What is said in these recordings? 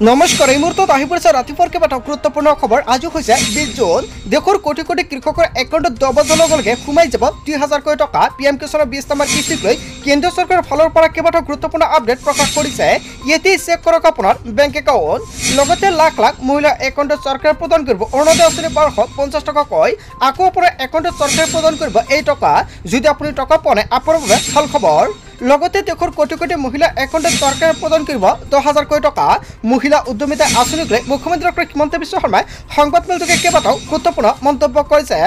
নমস্কাৰ এই মুহূৰ্তত আহি পৰিছে ৰাতিপুৱাৰ কেইবাটাও গুৰুত্বপূৰ্ণ খবৰ। আজি হৈছে 20 জুন। দেশৰ কোটি কোটি কৃষকৰ একাউণ্টত 10 বছৰৰ লগে সোমাই যাব 2000 কোটি টকা। পিএম কিষাণৰ 20 নম্বৰ কিস্তিক লৈ কেন্দ্ৰীয় চৰকাৰৰ ফালৰ পৰা কেইবাটাও গুৰুত্বপূৰ্ণ আপডেট প্ৰকাশ কৰিছে। ইয়াতেই চেক কৰক আপোনাৰ বেংক একাউণ্ট। লগতে লাখ লাখ মহিলাৰ একাউণ্টত চৰকাৰে প্ৰদান কৰিব অৰুণোদয় আঁচনি 1250 টকাকৈ। আকৌ আপোনাৰ একাউণ্টত চৰকাৰে প্ৰদান কৰিব এই টকা। যদি আপুনি টকা পোৱা নাই আপোনাৰ বাবে ভাল খবৰ। লগতে দেশৰ কোটি কোটি মহিলা একাউণ্টত চৰকাৰে প্ৰদান কৰিব 10,000 কোটি টকা। মহিলা উদ্যমিতা আঁচনিক লৈ মুখ্যমন্ত্ৰী ডক্টৰ হিমন্ত বিশ্ব শৰ্মাই সংবাদমেলযোগে কেইবাটাও গুৰুত্বপূৰ্ণ মন্তব্য কৰিছে।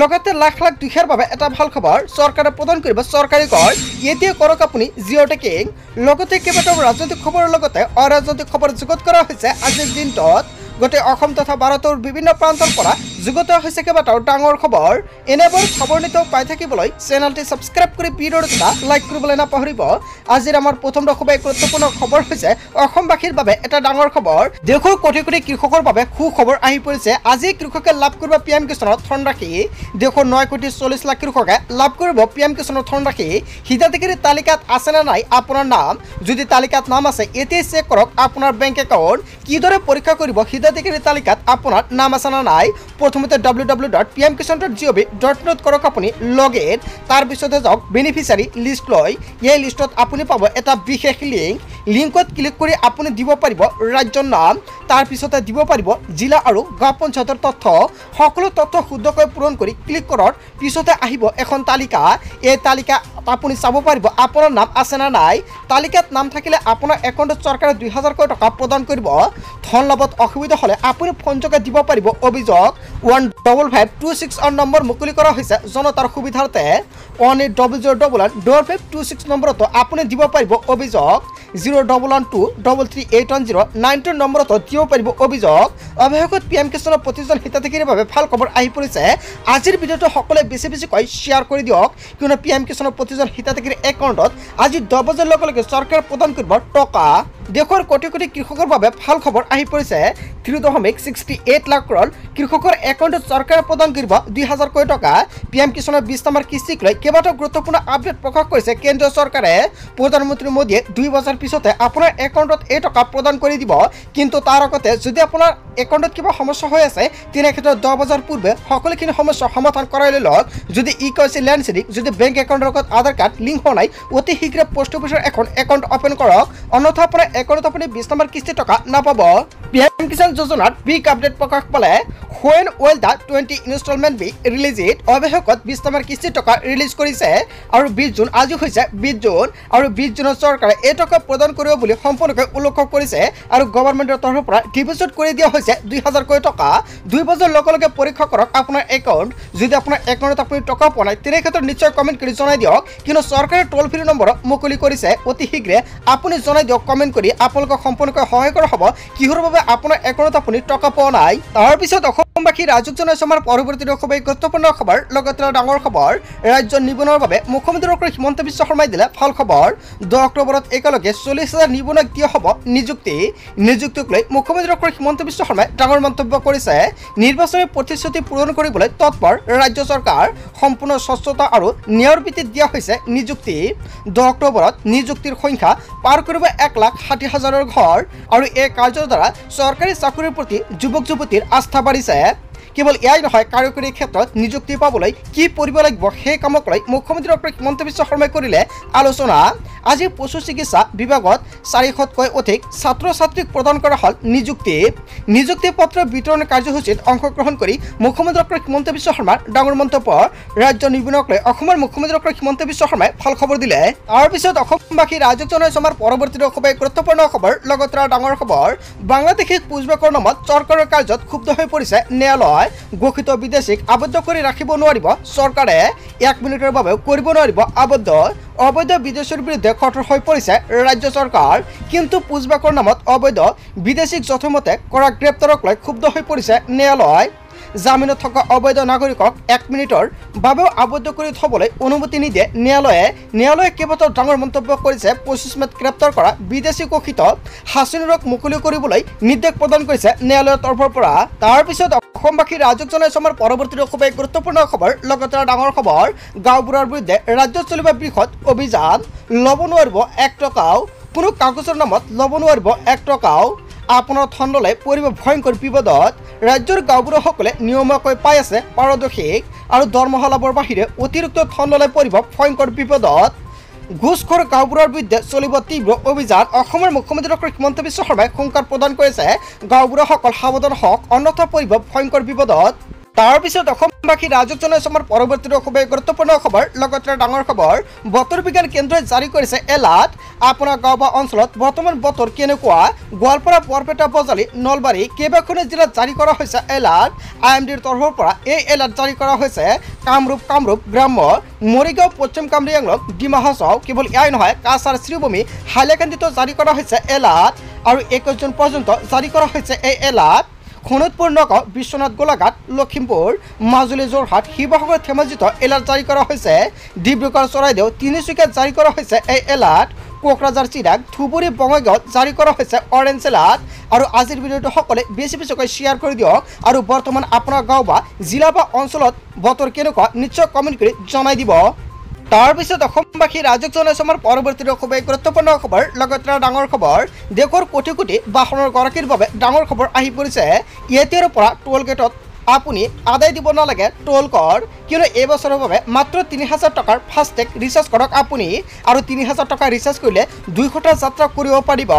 লগতে লাখ লাখ দুখীয়াৰ বাবে এটা ভাল খবৰ, চৰকাৰে প্ৰদান কৰিব চৰকাৰী কৰ। এতিয়া কৰক আপুনি জিঅ' টেকিং। লগতে কেইবাটাও ৰাজনৈতিক খবৰৰ লগতে অৰাজনৈতিক খবৰ যুগুত কৰা হৈছে আজিৰ দিনটোত। গোটেই অসম তথা ভাৰতৰ বিভিন্ন প্ৰান্তৰ পৰা যুগুত হৈছে কেইবাটাও ডাঙৰ খবৰ। এনেবোৰ খবৰ নিতৌ পাই থাকিবলৈ চেনেলটি ছাবস্ক্ৰাইব কৰি ভিডিঅ'টো এটা লাইক কৰিবলৈ নাপাহৰিব। আজিৰ আমাৰ প্ৰথম খুবেই গুৰুত্বপূৰ্ণ খবৰ হৈছে অসমবাসীৰ বাবে এটা ডাঙৰ খবৰ। দেশৰ কোটি কোটি কৃষকৰ বাবে সুখবৰ আহি পৰিছে। আজি কৃষকে লাভ কৰিব পিএম কিষাণৰ ধনৰাশি। দেশৰ 9 কোটি 40 লাখ কৃষকে লাভ কৰিব পিএম কিষাণৰ ধনৰাশি। হিতাধিকাৰীৰ তালিকাত আছে নে নাই আপোনাৰ নাম? যদি তালিকাত নাম আছে এতিয়াই চেক কৰক আপোনাৰ বেংক একাউণ্ট। কিদৰে পৰীক্ষা কৰিব হিতাধিকাৰীৰ তালিকাত আপোনাৰ নাম আছে নে নাই? প্ৰথমতে www.pmkisan.gov.in কৰক আপুনি লগ ইন। তাৰপিছতে যাওক বেনিফিচিয়াৰী লিষ্ট লৈ। এই লিষ্টত আপুনি পাব এটা বিশেষ লিংকত ক্লিক কৰি আপুনি দিব পাৰিব ৰাজ্যৰ নাম। তাৰপিছতে দিব পাৰিব জিলা আৰু গাঁও পঞ্চায়তৰ তথ্য। সকলো তথ্য শুদ্ধকৈ পূৰণ কৰি ক্লিক কৰাৰ পিছতে আহিব এখন তালিকা। এই তালিকা আপুনি চাব পাৰিব আপোনাৰ নাম আছে নে নাই। তালিকাত নাম থাকিলে আপোনাৰ একাউণ্টত চৰকাৰে 2000 কোটি টকা প্ৰদান কৰিব। ধন লাভত অসুবিধা হ'লে আপুনি ফোনযোগে দিব পাৰিব অভিযোগ। 15526 নম্বৰ মুকলি কৰা হৈছে জনতাৰ সুবিধাৰ্থে। 1800115526 নম্বৰতো আপুনি দিব পাৰিব অভিযোগ। 01123381092 নম্বৰতো দিব পাৰিব অভিযোগ। অৱশেষত পিএম কিষাণৰ প্ৰতিজন হিতাধিকাৰীৰ বাবে ভাল খবৰ আহি পৰিছে। আজিৰ ভিডিঅ'টো সকলোৱে বেছি বেছিকৈ শ্বেয়াৰ কৰি দিয়ক, কিয়নো পিএম কিষাণৰ প্ৰতিজন হিতাধিকাৰীৰ একাউণ্টত আজি 10 বজাৰ লগে লগে চৰকাৰে প্ৰদান কৰিব টকা। দেশৰ কোটি কোটি কৃষকৰ বাবে ভাল খবৰ আহি পৰিছে। 3.68 লাখ কৰোड़ কৃষকৰ একাউণ্টত চৰকাৰে প্ৰদান কৰিব 2000 কোটি টকা। পিএম কিষাণৰ 20 নম্বৰ কিস্তিক লৈ কেইবাটাও গুৰুত্বপূৰ্ণ আপডেট প্ৰকাশ কৰিছে কেন্দ্ৰীয় চৰকাৰে। প্ৰধানমন্ত্ৰী মোদীয়ে 2 বছৰ পিছতে আপোনাৰ একাউণ্টত এই টকা প্ৰদান কৰি দিব। কিন্তু তাৰ আগতে যদি আপোনাৰ একাউণ্টত কিবা সমস্যা হৈ আছে তেনে ক্ষেত্ৰত 10 বছৰ পূৰ্বে সকলোখিনি সমস্যা সমাধান কৰাই লৈ লওক। যদি ইকেৱাইচি লেণ্ড চিডিং, যদি বেংক একাউণ্টৰ লগত আধাৰ কাৰ্ড লিংক হোৱা নাই অতি শীঘ্ৰে পোষ্ট অফিচৰ এখন একাউণ্ট অপেন কৰক, অন্যথা আপোনাৰ একাউণ্টত আপুনি 20 নম্বৰ কিস্তি টকা নাপাব। পিএম কিষাণ যোজনাত বিগ আপডেট প্ৰকাশ পালে। when will the 20 instalment be release it? অৱশেষত 20 নম্বৰ কিস্তি টকা ৰিলিজ কৰিছে। আৰু 20 জুন আজি হৈছে 20 জুন। আৰু 20 জুনত চৰকাৰে এই টকা প্ৰদান কৰিব বুলি সম্পূৰ্ণকৈ উল্লেখ কৰিছে। আৰু গভৰ্ণমেণ্টৰ তৰফৰ পৰা ডিপজিট কৰি দিয়া হৈছে 2000 কোটি টকা। 2 বছৰ লগে লগে পৰীক্ষা কৰক আপোনাৰ একাউণ্ট। যদি আপোনাৰ একাউণ্টত আপুনি টকা পোৱা নাই তেনে ক্ষেত্ৰত নিশ্চয় কমেণ্ট কৰি জনাই দিয়ক, কিন্তু চৰকাৰে টোল ফ্ৰী নম্বৰ মুকলি কৰিছে। অতি শীঘ্ৰে আপুনি জনাই দিয়ক কমেণ্ট কৰি। আপোনালোকক সম্পূৰ্ণকৈ সহায় কৰা হ'ব কিহৰ বাবে আপোনাৰ একাউণ্টত আপুনি টকা পোৱা নাই। তাৰপিছত অসমবাসী ৰাজক জনাইছে আমাৰ পৰৱৰ্তী খুবেই গুৰুত্বপূৰ্ণ খবৰ, লগতে ডাঙৰ খবৰ। ৰাজ্যৰ নিবনুৱাৰ বাবে মুখ্যমন্ত্ৰী ডক্টৰ হিমন্ত বিশ্ব শৰ্মাই দিলে ভাল খবৰ। 10 অক্টোবৰত একেলগে 40,000 নিবনুৱাক দিয়া হ'ব নিযুক্তি। নিযুক্তিক লৈ মুখ্যমন্ত্ৰী ডক্টৰ হিমন্ত বিশ্ব শৰ্মাই ডাঙৰ মন্তব্য কৰিছে। নিৰ্বাচনী প্ৰতিশ্ৰুতি পূৰণ কৰিবলৈ তৎপৰ ৰাজ্য চৰকাৰ। সম্পূৰ্ণ স্বচ্ছতা আৰু ন্যায়ৰ ভিত্তিত দিয়া হৈছে নিযুক্তি। 10 অক্টোবৰত নিযুক্তিৰ সংখ্যা পাৰ কৰিব 1,60,000 ঘৰ। আৰু এই কাৰ্যৰ দ্বাৰা চৰকাৰী চাকৰিৰ প্ৰতি যুৱক যুৱতীৰ আস্থা বাঢ়িছে। কেৱল এয়াই নহয়, কাৰিকৰী ক্ষেত্ৰত নিযুক্তি পাবলৈ কি কৰিব লাগিব সেই কামক লৈ মুখ্যমন্ত্ৰী ডক্টৰ হিমন্ত বিশ্ব শৰ্মাই কৰিলে আলোচনা। আজি পশু চিকিৎসা বিভাগত 400তকৈ অধিক ছাত্ৰ ছাত্ৰীক প্ৰদান কৰা হ'ল নিযুক্তি। নিযুক্তি পত্ৰ বিতৰণ কাৰ্যসূচীত অংশগ্ৰহণ কৰি মুখ্যমন্ত্ৰী ডক্টৰ হিমন্ত বিশ্ব শৰ্মাৰ ডাঙৰ মন্তব্য। ৰাজ্যৰ নিবনুৱাক লৈ অসমৰ মুখ্যমন্ত্ৰী ডক্টৰ হিমন্ত বিশ্ব শৰ্মাই ভাল খবৰ দিলে। তাৰপিছত অসমবাসী ৰাজক জনাইছে আমাৰ পৰৱৰ্তী খুবেই গুৰুত্বপূৰ্ণ খবৰ, লগতে ডাঙৰ খবৰ। বাংলাদেশীক পুঁজিবাকৰ নামত চৰকাৰৰ কাৰ্যত ক্ষুব্ধ হৈ পৰিছে ন্যায়ালয়। ঘোষিত বিদেশীক আবদ্ধ কৰি ৰাখিব নোৱাৰিব চৰকাৰে। 1 মিনিটৰ বাবেও কৰিব নোৱাৰিব আবদ্ধ। অবৈধ বিদেশীৰ বিৰুদ্ধে কঠোৰ হৈ পৰিছে ৰাজ্য চৰকাৰ। কিন্তু পুঁজিবাকৰ নামত অবৈধ বিদেশীক যথমতে কৰা গ্ৰেপ্তাৰক লৈ ক্ষুব্ধ হৈ পৰিছে ন্যায়ালয়। জামিনত থকা অবৈধ নাগৰিকক 1 মিনিটৰ বাবেও আবদ্ধ কৰি থবলৈ অনুমতি নিদিয়ে ন্যায়ালয়ে কেইবাটাও ডাঙৰ মন্তব্য কৰিছে। 25 মেত গ্ৰেপ্তাৰ কৰা বিদেশী ঘোষিত হাছিনুৰক মুকলি কৰিবলৈ নিৰ্দেশ প্ৰদান কৰিছে ন্যায়ালয়ৰ তৰফৰ পৰা। তাৰপিছত অসমবাসী ৰাজক জনাইছে আমাৰ পৰৱৰ্তী খুবেই গুৰুত্বপূৰ্ণ খবৰ, লগতে ডাঙৰ খবৰ। গাঁওবুঢ়াৰ বিৰুদ্ধে ৰাজ্যত চলিব বৃহৎ অভিযান। ল'ব নোৱাৰিব 1 টকাও, কোনো কাগজৰ নামত ল'ব নোৱাৰিব 1 টকাও। আপোনাৰ ধনলৈ পৰিব ভয়ংকৰ বিপদত। ৰাজ্যৰ গাঁওবুঢ়াসকলে নিয়মীয়াকৈ পাই আছে পাৰিতোষিক আৰু দৰমহা লাভৰ বাহিৰে অতিৰিক্ত ধনলৈ পৰিব ভয়ংকৰ বিপদত। ঘুষখোৰ গাঁওবুঢ়াৰ বিৰুদ্ধে চলিব তীব্ৰ অভিযান। অসমৰ মুখ্যমন্ত্ৰী ডক্টৰ হিমন্ত বিশ্ব শৰ্মাই হুংকাৰ প্ৰদান কৰিছে গাঁওবুঢ়াসকল সাৱধান হওক অন্যথা পৰিব ভয়ংকৰ বিপদত। তাৰ পিছত অসমবাসী ৰাজক জনাইছে আমাৰ পৰৱৰ্তী খুবেই গুৰুত্বপূৰ্ণ খবৰ। লগতে ডাঙৰ খবৰ, বতৰ বিজ্ঞান কেন্দ্ৰই জাৰি কৰিছে এলাৰ্ট। আপোনাৰ গাঁও বা অঞ্চলত বৰ্তমান বতৰ কেনেকুৱা? গোৱালপাৰা, বৰপেটা, বজালী, নলবাৰী কেইবাখনো জিলাত জাৰি কৰা হৈছে এলাৰ্ট। IMDৰ তৰফৰ পৰা এই এলাৰ্ট জাৰি কৰা হৈছে কামৰূপ গ্ৰাম্য, মৰিগাঁও, পশ্চিম কামৰূপ আংলং, ডিমা হাছাও। কেৱল এয়াই নহয়, কাছাৰ, শ্ৰীভূমি, হাইলাকান্দিতো জাৰি কৰা হৈছে এলাৰ্ট আৰু 21 জুন পৰ্যন্ত জাৰি কৰা হৈছে এই এলাৰ্ট। শোণিতপুৰ, নগাঁও, বিশ্বনাথ, গোলাঘাট, লখিমপুৰ, মাজুলী, যোৰহাট, শিৱসাগৰ, ধেমাজিতো এলাৰ্ট জাৰি কৰা হৈছে। ডিব্ৰুগড়, চৰাইদেউ, তিনিচুকীয়াত জাৰি কৰা হৈছে এই এলাৰ্ট। কোকৰাঝাৰ, চিৰাং, ধুবুৰী, বঙাইগাঁৱত জাৰি কৰা হৈছে অৰেঞ্জ এলাৰ্ট। আৰু আজিৰ ভিডিঅ'টো সকলোৱে বেছিকৈ শ্বেয়াৰ কৰি দিয়ক আৰু বৰ্তমান আপোনাৰ গাঁও বা জিলা বা অঞ্চলত বতৰ কেনেকুৱা নিশ্চয় কমেণ্ট কৰি জনাই দিব। তাৰপিছত অসমবাসী ৰাজক জনাইছে আমাৰ পৰৱৰ্তী খুবেই গুৰুত্বপূৰ্ণ খবৰ। লগতে ডাঙৰ খবৰ, দেশৰ কোটি কোটি বাহনৰ গৰাকীৰ বাবে ডাঙৰ খবৰ আহি পৰিছে। এতিয়াৰ পৰা টোল গেটত আপুনি আদায় দিব নালাগে টোল কৰ, কিয়নো এই বছৰৰ বাবে মাত্ৰ 3000 টকাৰ ফাষ্টেগ ৰিচাৰ্জ কৰক আপুনি। আৰু 3000 টকা ৰিচাৰ্জ কৰিলে 200টা যাত্ৰা কৰিব পাৰিব।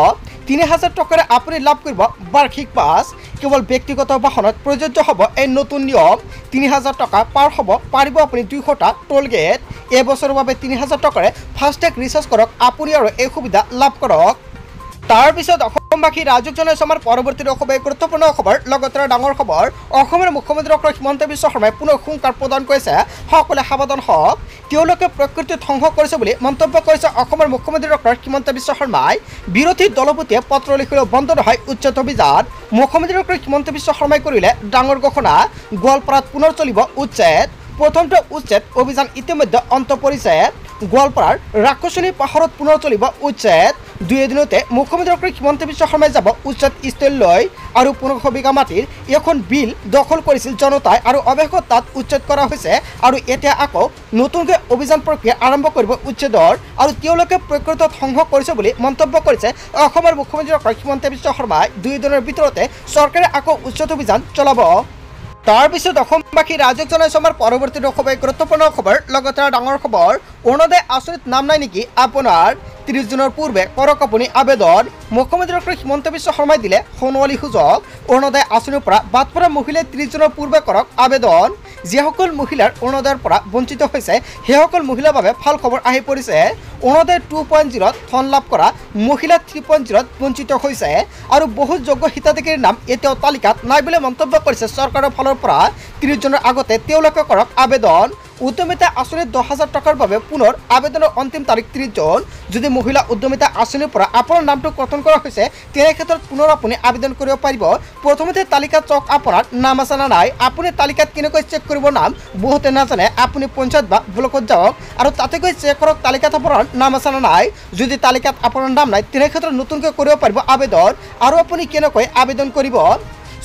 3000 টকাৰে আপুনি লাভ কৰিব বাৰ্ষিক পাছ। কেৱল ব্যক্তিগত বাহনত প্ৰযোজ্য হ'ব এই নতুন নিয়ম। 3000 টকা পাৰ হ'ব পাৰিব আপুনি 200টা টোল গেট। এই বছৰৰ বাবে 3000 টকাৰে ফাষ্টেগ ৰিচাৰ্জ কৰক আপুনি আৰু এই সুবিধা লাভ কৰক। তাৰপিছত অসমবাসী ৰাজক জনাইছে আমাৰ পৰৱৰ্তী খুবেই গুৰুত্বপূৰ্ণ খবৰ। লগতে ডাঙৰ খবৰ, অসমৰ মুখ্যমন্ত্ৰী ডক্টৰ হিমন্ত বিশ্ব শৰ্মাই পুনৰ হুংকাৰ প্ৰদান কৰিছে সকলোৱে সাৱধান হওক। তেওঁলোকে প্ৰকৃতি ধ্বংস কৰিছে বুলি মন্তব্য কৰিছে অসমৰ মুখ্যমন্ত্ৰী ডক্টৰ হিমন্ত বিশ্ব শৰ্মাই। বিৰোধী দলপতিয়ে পত্ৰ লিখিলেও বন্ধ নহয় উচ্ছেদ অভিযান। মুখ্যমন্ত্ৰী ডক্টৰ হিমন্ত বিশ্ব শৰ্মাই কৰিলে ডাঙৰ ঘোষণা, গোৱালপাৰাত পুনৰ চলিব উচ্ছেদ। প্ৰথমটো উচ্ছেদ অভিযান ইতিমধ্যে অন্ত পৰিছে। গোৱালপাৰাৰ ৰাক্ষসনী পাহাৰত পুনৰ চলিব উচ্ছেদ। 2 এদিনতে মুখ্যমন্ত্ৰী ডক্টৰ হিমন্ত বিশ্ব শৰ্মাই যাব উচ্ছেদ স্থলীলৈ। আৰু 1500 বিঘা মাটিৰ এখন বিল দখল কৰিছিল জনতাই আৰু অৱশেষত তাত উচ্ছেদ কৰা হৈছে। আৰু এতিয়া আকৌ নতুনকৈ অভিযান প্ৰক্ৰিয়া আৰম্ভ কৰিব উচ্ছেদৰ। আৰু তেওঁলোকে প্ৰকৃত ধ্বংস কৰিছে বুলি মন্তব্য কৰিছে অসমৰ মুখ্যমন্ত্ৰী ডক্টৰ হিমন্ত বিশ্ব শৰ্মাই। 2 দিনৰ ভিতৰতে চৰকাৰে আকৌ উচ্ছেদ অভিযান চলাব। তাৰপিছত অসমবাসী ৰাজক জনাইছে আমাৰ পৰৱৰ্তী খুবেই গুৰুত্বপূৰ্ণ খবৰ। লগতে ডাঙৰ খবৰ, অৰুণোদয় আঁচনিত নাম নাই নেকি আপোনাৰ? 30 জুনৰ পূৰ্বে কৰক আপুনি আবেদন। মুখ্যমন্ত্ৰী ডক্টৰ হিমন্ত বিশ্ব শৰ্মাই দিলে সোণোৱালী সুযোগ। অৰুণোদয় আঁচনিৰ পৰা বাদ পৰা মহিলাই 30 জুনৰ পূৰ্বে কৰক আবেদন। যিসকল মহিলাৰ অৰুণোদয়ৰ পৰা বঞ্চিত হৈছে সেইসকল মহিলাৰ বাবে ভাল খবৰ আহি পৰিছে। অৰুণোদয় 2.0ত ধন লাভ কৰা মহিলা 3.0ত বঞ্চিত হৈছে আৰু বহুত যোগ্য হিতাধিকাৰীৰ নাম এতিয়াও তালিকাত নাই বুলি মন্তব্য কৰিছে চৰকাৰৰ ফালৰ পৰা। 30 জুনৰ আগতে তেওঁলোকে কৰক আবেদন। উদ্যমিতা আঁচনিত 10,000 টকাৰ বাবে পুনৰ আবেদনৰ অন্তিম তাৰিখ 30 জুন। যদি মহিলা উদ্যমিতা আঁচনিৰ পৰা আপোনাৰ নামটো গঠন কৰা হৈছে তেনে ক্ষেত্ৰত পুনৰ আপুনি আবেদন কৰিব পাৰিব। প্ৰথমতে তালিকাত চাওক আপোনাৰ নাম আছে নে নাই। আপুনি তালিকাত কেনেকৈ চেক কৰিব নাম বহুতে নাজানে। আপুনি পঞ্চায়ত বা ব্লকত যাওক আৰু তাতে গৈ চেক কৰক তালিকাত আপোনাৰ নাম আছে নে নাই। যদি তালিকাত আপোনাৰ নাম নাই তেনে ক্ষেত্ৰত নতুনকৈ কৰিব পাৰিব আবেদন। আৰু আপুনি কেনেকৈ আবেদন কৰিব?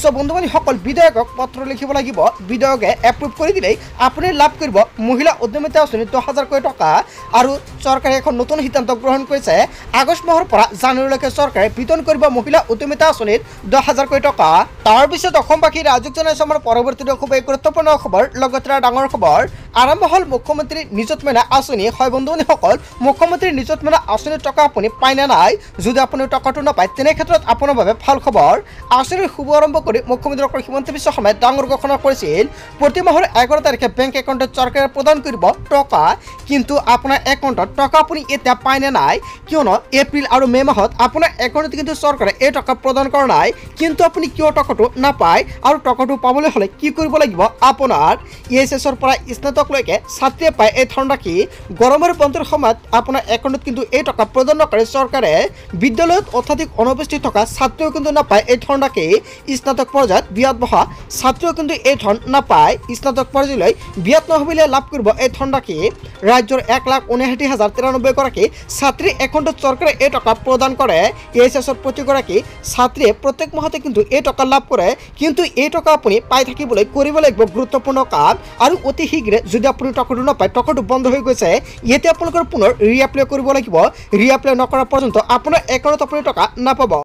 সো বন্ধু বান্ধৱীসকল, বিধায়কক পত্ৰ লিখিব লাগিব। বিধায়কে এপ্ৰুভ কৰি দিলেই আপুনি লাভ কৰিব মহিলা উদ্যমিতা আঁচনি 10,000 টকা। আৰু চৰকাৰে এখন নতুন সিদ্ধান্ত গ্ৰহণ কৰিছে। আগষ্ট মাহৰ পৰা জানুৱাৰীলৈকে চৰকাৰে বিতৰণ কৰিব মহিলা উদ্যমিতা আঁচনিত 10,000 টকা। তাৰপিছত অসমবাসী ৰাজক জনাইছে আমাৰ পৰৱৰ্তী খুবেই গুৰুত্বপূৰ্ণ খবৰ। লগতে ডাঙৰ খবৰ, আৰম্ভ হ'ল মুখ্যমন্ত্ৰী নিযুত মইনা আঁচনি। হয় বন্ধু বান্ধৱীসকল, মুখ্যমন্ত্ৰী নিযুত মইনা আঁচনিৰ টকা আপুনি পায় নে নাই? যদি আপুনি টকাটো নাপায় তেনে ক্ষেত্ৰত আপোনাৰ বাবে ভাল খবৰ। আঁচনিৰ শুভাৰম্ভ মুখ্যমন্ত্ৰী ডক্টৰ হিমন্ত বিশ্ব শৰ্মাই ডাঙৰ ঘোষণা কৰিছিল। প্ৰতি মাহৰ 11 তাৰিখে বেংক একাউণ্টত চৰকাৰে প্ৰদান কৰিব টকা। কিন্তু আপোনাৰ একাউণ্টত টকা আপুনি এতিয়া পায় নে নাই? কিয়নো এপ্ৰিল আৰু মে মাহত আপোনাৰ একাউণ্টত কিন্তু চৰকাৰে এই টকা প্ৰদান কৰা নাই। কিন্তু আপুনি কিয় টকাটো নাপায় আৰু টকাটো পাবলৈ হ'লে কি কৰিব লাগিব? আপোনাৰ EHS-ৰ পৰা স্নাতকলৈকে ছাত্ৰীয়ে পায় এই ধনৰাশি। গৰমৰ বন্ধৰ সময়ত আপোনাৰ একাউণ্টত কিন্তু এই টকা প্ৰদান নকৰে চৰকাৰে। বিদ্যালয়ত অত্যাধিক অনুপস্থিত থকা ছাত্ৰীও কিন্তু নাপায় এই ধনৰাশি। স্নাতক পৰ্যায়ত বিয়াত বহা ছাত্ৰীও কিন্তু এই ধন নাপায়। স্নাতক পৰ্যায়লৈ বিয়াত নহ'লে লাভ কৰিব এই ধনৰাশি। ৰাজ্যৰ 1,59,093 গৰাকী ছাত্ৰীৰ একাউণ্টত চৰকাৰে এই টকা প্ৰদান কৰে। EHS-ৰ প্ৰতিগৰাকী ছাত্ৰীয়ে প্ৰত্যেক মাহতে কিন্তু এই টকা লাভ কৰে। কিন্তু এই টকা আপুনি পাই থাকিবলৈ কৰিব লাগিব গুৰুত্বপূৰ্ণ কাম। আৰু অতি শীঘ্ৰে যদি আপুনি টকাটো নাপায়, টকাটো বন্ধ হৈ গৈছে, এতিয়া আপোনালোকৰ পুনৰ ৰিএপ্লাই কৰিব লাগিব। ৰিএপ্লাই নকৰা পৰ্যন্ত আপোনাৰ একাউণ্টত আপুনি টকা নাপাব।